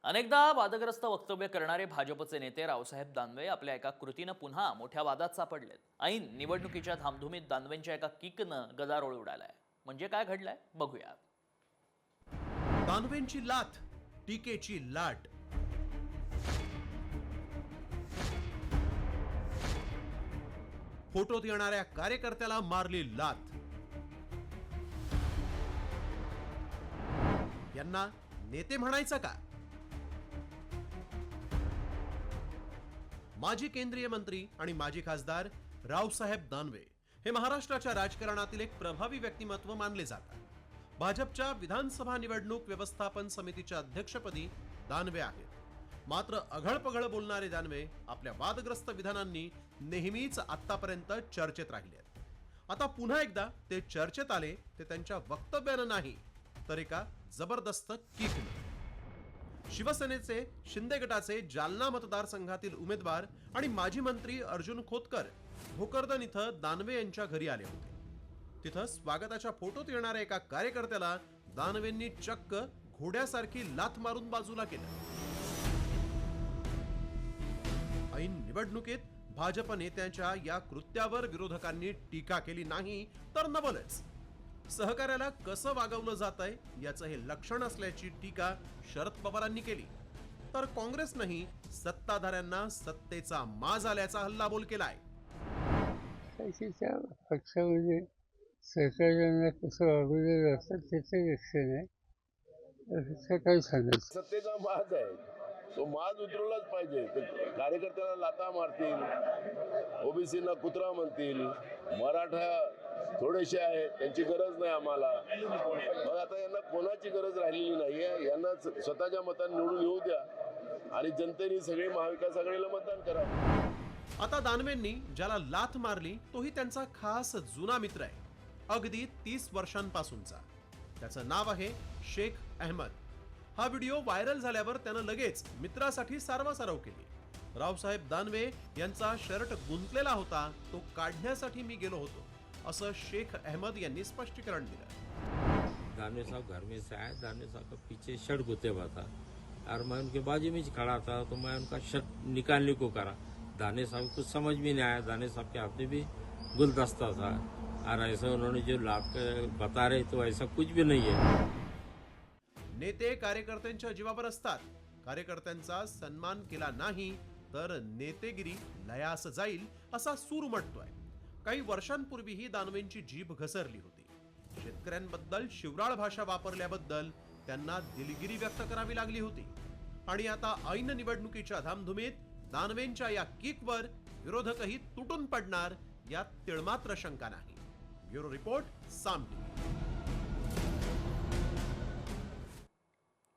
अनेकदा वादग्रस्त वक्तव्य करणारे भाजपचे नेते रावसाहेब दानवे आपल्या एका कृतीनं पुन्हा मोठ्या वादात सापडलेत. ऐन निवडणुकीच्या धामधुमीत दानवेंच्या एका किकनं गदारोळ उडालाय. म्हणजे काय घडलंय बघूया. दानवेंची लाथ, टीकेची लाट. फोटोत येणाऱ्या कार्यकर्त्याला मारली लाथ. यांना नेते म्हणायचं का? माजी केंद्रीय मंत्री आणि माजी खासदार रावसाहेब दानवे हे महाराष्ट्राच्या राजकारणातील एक प्रभावी व्यक्तिमत्व मानले जातात. भाजपच्या विधानसभा निवडणूक व्यवस्थापन समितीच्या अध्यक्षपदी दानवे आहेत. मात्र अघळपघळ बोलणारे दानवे आपल्या वादग्रस्त विधानांनी नेहमीच आतापर्यंत चर्चेत राहिले आहेत. आता पुन्हा एकदा ते चर्चेत आले ते त्यांच्या वक्तव्यानं नाही तर एका जबरदस्त किकनं. शिवसेनेचे शिंदे गटाचे जालना मतदारसंघातील उमेदवार आणि माजी मंत्री अर्जुन खोतकर भोकरदन इथं दानवे यांच्या घरी आले होते. तिथं स्वागताच्या फोटोत येणाऱ्या एका कार्यकर्त्याला दानवेंनी चक्क घोड्यासारखी लाथ मारून बाजूला केलं. ऐन निवडणुकीत भाजप नेत्यांच्या या कृत्यावर विरोधकांनी टीका केली नाही तर नवलच. सहकार्याला कसं वागवलं जातंय याचं हे लक्षण असल्याची टीका शरद पवारांनी केली. तर काँग्रेसनंही सत्ताधाऱ्यांना सत्तेचा माज आल्याचा हल्लाबोल केलाय. पक्षामध्ये सहकार्यांना कसं वागवलेलं असतं त्याचं लक्षण आहे. काही सांगायचं सत्तेचा माज आहे, तो माज उतरवलाच पाहिजे. कार्यकर्त्याला लाथा मारतील, ओबीसीना कुत्रा म्हणतील, मराठा थोडेसे आहेत त्यांची गरज नाही आम्हाला. मग आता यांना कोणाची गरज राहिलेली नाहीये. यांना स्वतःच्या मताने निवडून येऊ द्या आणि जनतेने सगळे महाविकास आघाडीला मतदान करा. आता दानवेंनी ज्याला लाथ मारली तोही त्यांचा खास जुना मित्र आहे, अगदी 30 वर्षांपासूनचा. त्याचं नाव आहे शेख अहमद. हा व्हिडिओ व्हायरल झाल्यावर त्यानं लगेच मित्रासाठी सारवासारव केली. रावसाहेब दानवे यांचा शर्ट गुंतलेला होता, तो काढण्यासाठी मी गेलो होतो, असं शेख अहमद यांनी स्पष्टीकरण दिलं. दानवे साहब घर में से आए, दानवे साहब का पीछे शर्ट गुते हुआ था और मैं उनके बाजू में खड़ा था तो मैं उनका शर्ट निकालने को करा. दानवे साहब कुछ समझ में नहीं आया. दानवे साहब के हाथ में भी गुलदस्ता था और ऐसा उन्होंने जो लाभ बता रहे तो ऐसा कुछ भी नहीं है. नेते कार्यकर्त्यांच्या जीवावर असतात. कार्यकर्त्यांचा सन्मान केला नाही तर नेतेगिरी लयास जाईल असा सूर उमटतोय. काही वर्षांपूर्वीही दानवेंची जीभ घसरली होती. शेतकऱ्यांबद्दल शिवराळ भाषा वापरल्याबद्दल त्यांना दिलगिरी व्यक्त करावी लागली होती. आणि आता ऐन निवडणुकीच्या धामधुमीत दानवेंच्या या किकवर विरोधकही तुटून पडणार यात तिळमात्र शंका नाही. ब्युरो रिपोर्ट, साम टीव्ही.